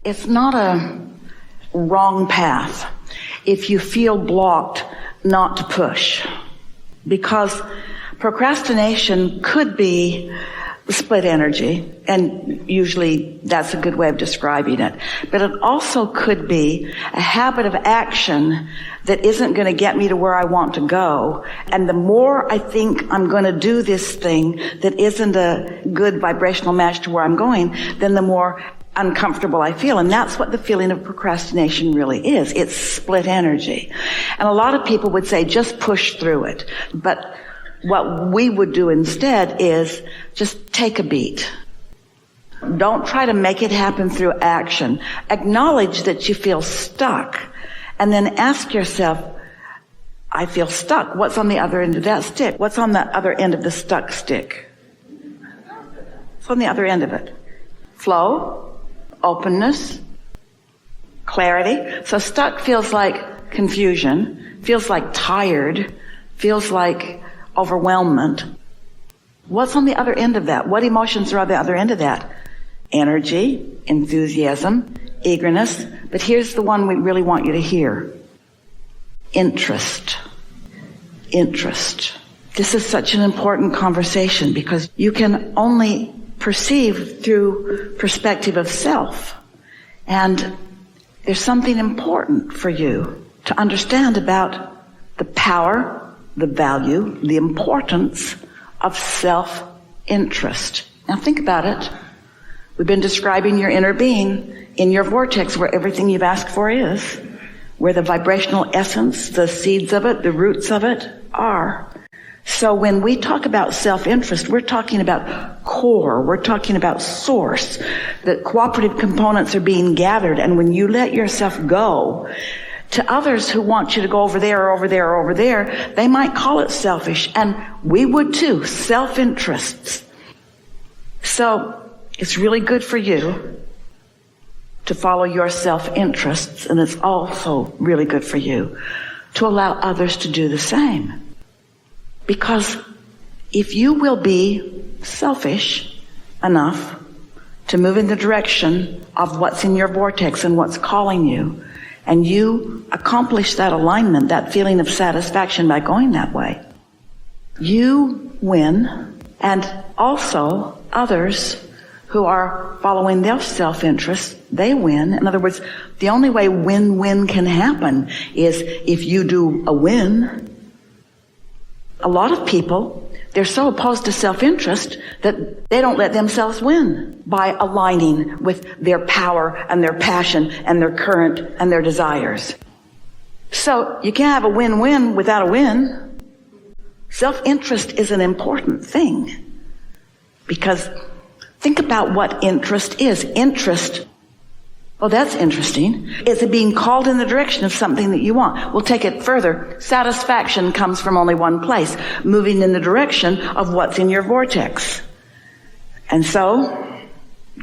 It's not a wrong path if you feel blocked not to push. Because procrastination could be split energy, and usually that's a good way of describing it. But it also could be a habit of action that isn't going to get me to where I want to go. And the more I think I'm going to do this thing that isn't a good vibrational match to where I'm going, then the more uncomfortable I feel. And that's what the feeling of procrastination really is. It's split energy. And a lot of people would say, just push through it. But what we would do instead is just take a beat. Don't try to make it happen through action. Acknowledge that you feel stuck. And then ask yourself, I feel stuck. What's on the other end of that stick? What's on the other end of the stuck stick? What's on the other end of it? Flow, openness, clarity. So stuck feels like confusion, feels like tired, feels like overwhelmment. What's on the other end of that? What emotions are on the other end of that? Energy, enthusiasm, eagerness. But here's the one we really want you to hear. Interest. Interest. This is such an important conversation because you can only perceive through perspective of self. And there's something important for you to understand about the power, the value, the importance of self-interest. Now think about it. We've been describing your inner being in your vortex where everything you've asked for is, where the vibrational essence, the seeds of it, the roots of it are. So when we talk about self-interest, we're talking about core, we're talking about source. The cooperative components are being gathered, and when you let yourself go to others who want you to go over there or over there or over there, they might call it selfish, and we would too, self-interests. So it's really good for you to follow your self-interests, and it's also really good for you to allow others to do the same. Because if you will be selfish enough to move in the direction of what's in your vortex and what's calling you, and you accomplish that alignment, that feeling of satisfaction by going that way, you win, and also others who are following their self-interest, they win. In other words, the only way win-win can happen is if you do a win. A lot of people, they're so opposed to self-interest that they don't let themselves win by aligning with their power and their passion and their current and their desires. So you can't have a win-win without a win. Self-interest is an important thing because think about what interest is. Interest, oh, that's interesting. It's being called in the direction of something that you want. We'll take it further. Satisfaction comes from only one place, moving in the direction of what's in your vortex. And so,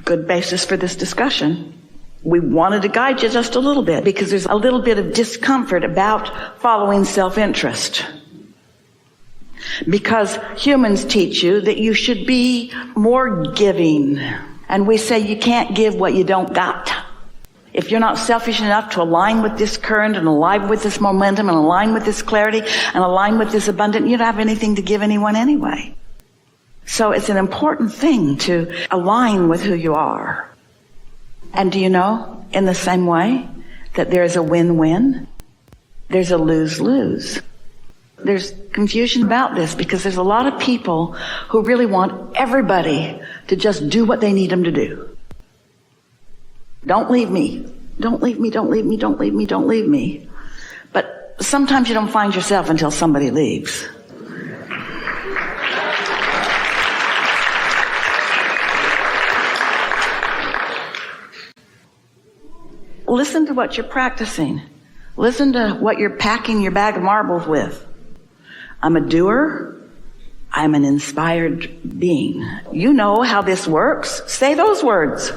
good basis for this discussion. We wanted to guide you just a little bit because there's a little bit of discomfort about following self-interest. Because humans teach you that you should be more giving. And we say you can't give what you don't got. If you're not selfish enough to align with this current and align with this momentum and align with this clarity and align with this abundance, you don't have anything to give anyone anyway. So it's an important thing to align with who you are. And do you know, in the same way that there's a win-win, there's a lose-lose. There's confusion about this because there's a lot of people who really want everybody to just do what they need them to do. Don't leave me. Don't leave me, don't leave me, don't leave me, don't leave me. But sometimes you don't find yourself until somebody leaves. Listen to what you're practicing. Listen to what you're packing your bag of marbles with. I'm a doer. I'm an inspired being. You know how this works. Say those words.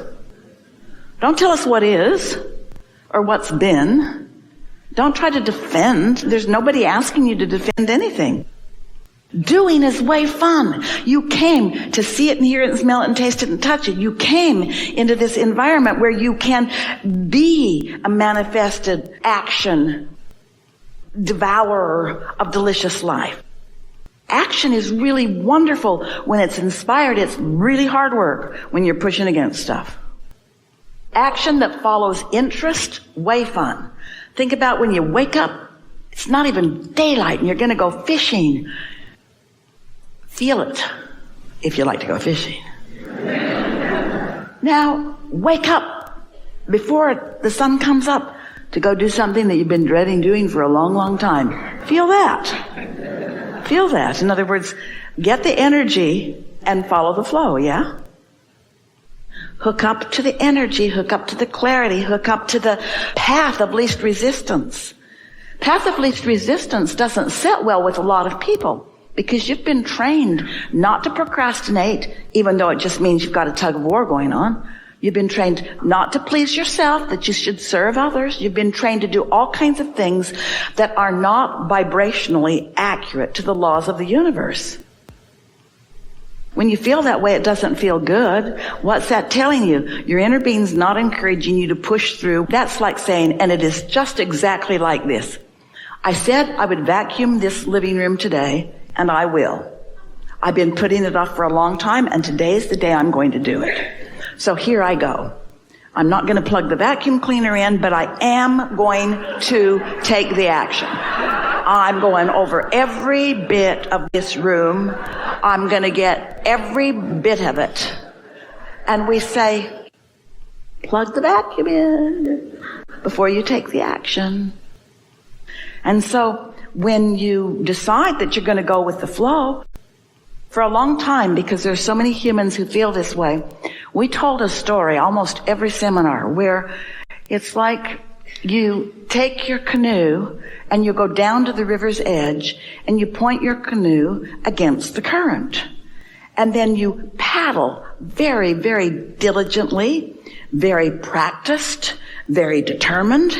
Don't tell us what is or what's been. Don't try to defend. There's nobody asking you to defend anything. Doing is way fun. You came to see it and hear it and smell it and taste it and touch it. You came into this environment where you can be a manifested action devourer of delicious life. Action is really wonderful when it's inspired. It's really hard work when you're pushing against stuff. Action that follows interest, way fun. Think about when you wake up, it's not even daylight and you're going to go fishing. Feel it if you like to go fishing. Now, wake up before the sun comes up to go do something that you've been dreading doing for a long, long time. Feel that. Feel that. In other words, get the energy and follow the flow, yeah? Hook up to the energy, hook up to the clarity, hook up to the path of least resistance. Path of least resistance doesn't sit well with a lot of people because you've been trained not to procrastinate, even though it just means you've got a tug of war going on. You've been trained not to please yourself, that you should serve others. You've been trained to do all kinds of things that are not vibrationally accurate to the laws of the universe. When you feel that way, it doesn't feel good. What's that telling you? Your inner being's not encouraging you to push through. That's like saying, and it is just exactly like this. I said I would vacuum this living room today, and I will. I've been putting it off for a long time, and today's the day I'm going to do it. So here I go. I'm not going to plug the vacuum cleaner in, but I am going to take the action. I'm going over every bit of this room. I'm going to get every bit of it. And we say, plug the vacuum in before you take the action. And so when you decide that you're going to go with the flow, for a long time, because there's so many humans who feel this way, we told a story almost every seminar where it's like you take your canoe and you go down to the river's edge and you point your canoe against the current. And then you paddle very, very diligently, very practiced, very determined,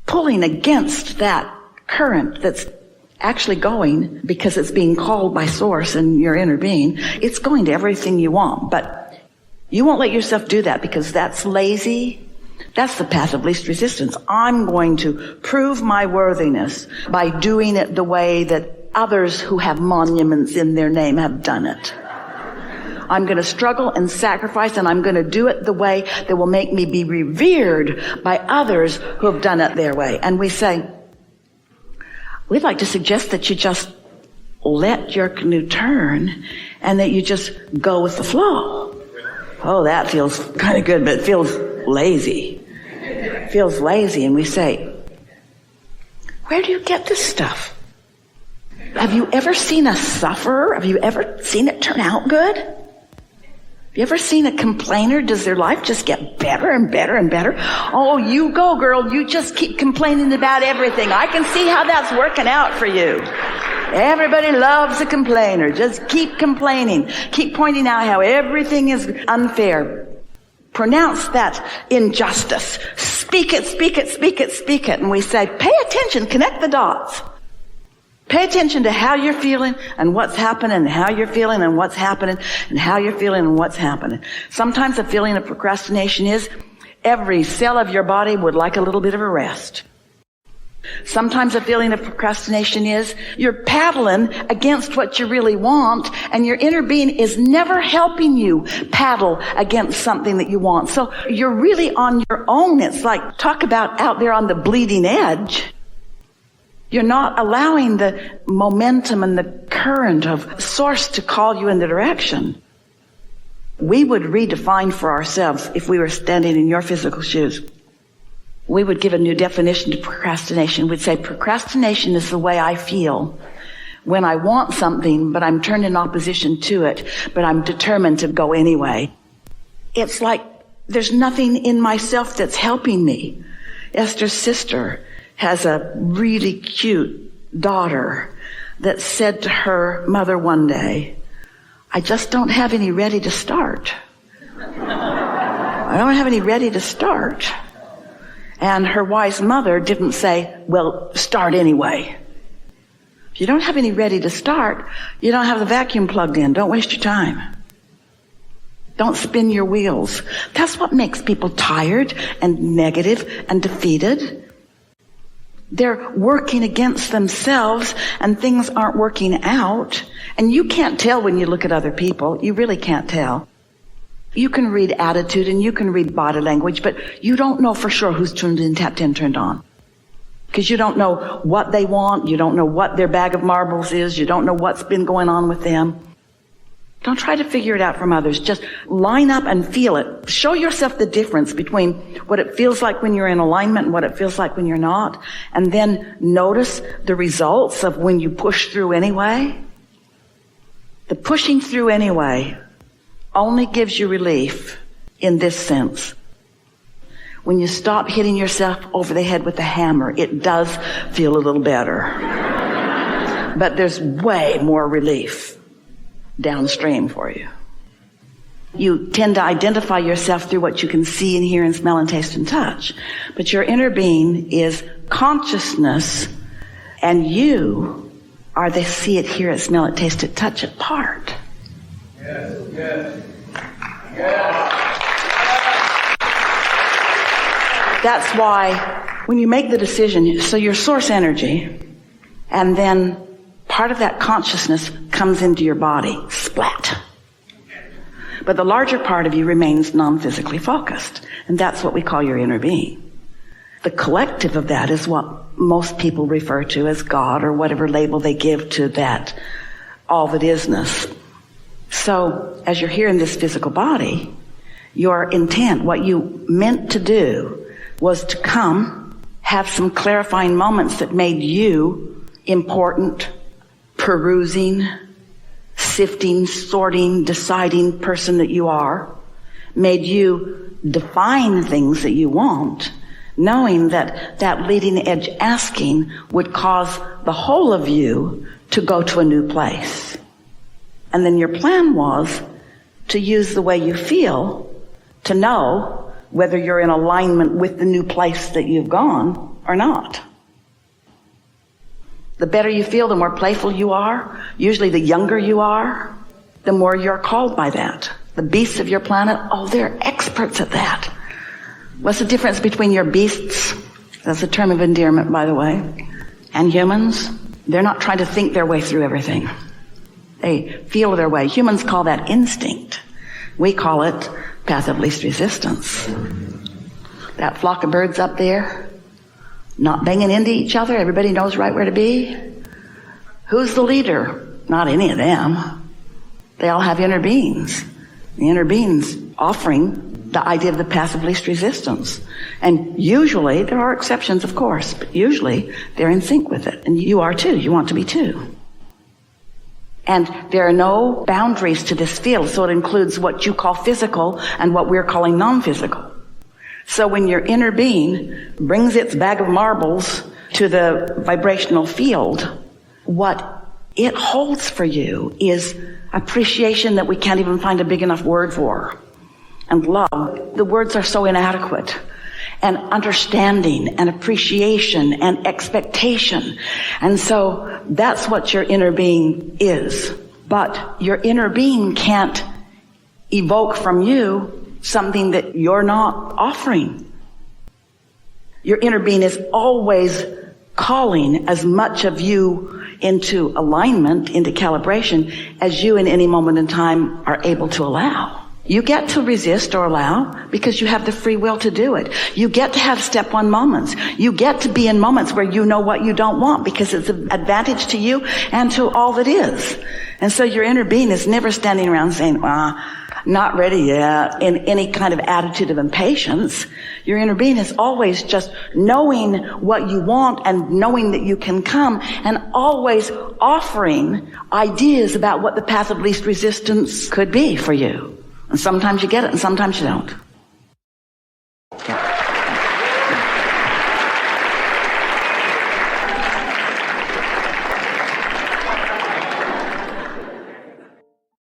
pulling against that current that's actually going because it's being called by source and your inner being. It's going to everything you want, but you won't let yourself do that because that's lazy. That's the path of least resistance. I'm going to prove my worthiness by doing it the way that others who have monuments in their name have done it. I'm going to struggle and sacrifice, and I'm going to do it the way that will make me be revered by others who have done it their way. And we say, we'd like to suggest that you just let your canoe turn and that you just go with the flow. Oh, that feels kind of good, but it feels lazy. It feels lazy. And we say, where do you get this stuff? Have you ever seen a sufferer? Have you ever seen it turn out good? Have you ever seen a complainer? Does their life just get better and better and better? Oh, you go, girl. You just keep complaining about everything. I can see how that's working out for you. Everybody loves a complainer. Just keep complaining. Keep pointing out how everything is unfair. Pronounce that injustice. Speak it, speak it, speak it, speak it. And we say, pay attention, connect the dots. Pay attention to how you're feeling and what's happening and how you're feeling and what's happening and how you're feeling and what's happening. Sometimes a feeling of procrastination is every cell of your body would like a little bit of a rest. Sometimes a feeling of procrastination is you're paddling against what you really want and your inner being is never helping you paddle against something that you want. So you're really on your own. It's like, talk about out there on the bleeding edge. You're not allowing the momentum and the current of source to call you in the direction. We would redefine for ourselves if we were standing in your physical shoes. We would give a new definition to procrastination. We'd say procrastination is the way I feel when I want something, but I'm turned in opposition to it, but I'm determined to go anyway. It's like there's nothing in myself that's helping me. Esther's sister has a really cute daughter that said to her mother one day, I just don't have any ready to start. I don't have any ready to start. And her wise mother didn't say, well, start anyway. If you don't have any ready to start, you don't have the vacuum plugged in. Don't waste your time. Don't spin your wheels. That's what makes people tired and negative and defeated. They're working against themselves and things aren't working out. And you can't tell when you look at other people. You really can't tell. You can read attitude and you can read body language, but you don't know for sure who's tuned in, tapped in, turned on. Because you don't know what they want. You don't know what their bag of marbles is. You don't know what's been going on with them. Don't try to figure it out from others. Just line up and feel it. Show yourself the difference between what it feels like when you're in alignment and what it feels like when you're not. And then notice the results of when you push through anyway. The pushing through anyway only gives you relief in this sense. When you stop hitting yourself over the head with a hammer, it does feel a little better. But there's way more relief downstream for you. You tend to identify yourself through what you can see and hear and smell and taste and touch. But your inner being is consciousness, and you are the see it, hear it, smell it, taste it, touch it part. Yes, yes, yes. That's why when you make the decision, so your source energy, and then part of that consciousness comes into your body, splat. But the larger part of you remains non-physically focused, and that's what we call your inner being. The collective of that is what most people refer to as God, or whatever label they give to that all that isness. So as you're here in this physical body, your intent, what you meant to do, was to come, have some clarifying moments that made you important, perusing, sifting, sorting, deciding person that you are, made you define things that you want, knowing that that leading edge asking would cause the whole of you to go to a new place. And then your plan was to use the way you feel to know whether you're in alignment with the new place that you've gone or not. The better you feel, the more playful you are. Usually the younger you are, the more you're called by that. The beasts of your planet, oh, they're experts at that. What's the difference between your beasts? That's a term of endearment, by the way. And humans? They're not trying to think their way through everything. They feel their way. Humans call that instinct. We call it path of least resistance. That flock of birds up there, not banging into each other, everybody knows right where to be. Who's the leader? Not any of them. They all have inner beings. The inner beings offering the idea of the path of least resistance. And usually, there are exceptions of course, but usually they're in sync with it. And you are too. You want to be too. And there are no boundaries to this field, so it includes what you call physical and what we're calling non-physical. So when your inner being brings its bag of marbles to the vibrational field, what it holds for you is appreciation that we can't even find a big enough word for. And love. The words are so inadequate. And understanding and appreciation and expectation. And so that's what your inner being is. But your inner being can't evoke from you something that you're not offering. Your inner being is always calling as much of you into alignment, into calibration, as you in any moment in time are able to allow. You get to resist or allow because you have the free will to do it. You get to have step one moments. You get to be in moments where you know what you don't want because it's an advantage to you and to all that is. And so your inner being is never standing around saying, not ready yet, in any kind of attitude of impatience. Your inner being is always just knowing what you want and knowing that you can come and always offering ideas about what the path of least resistance could be for you. And sometimes you get it and sometimes you don't.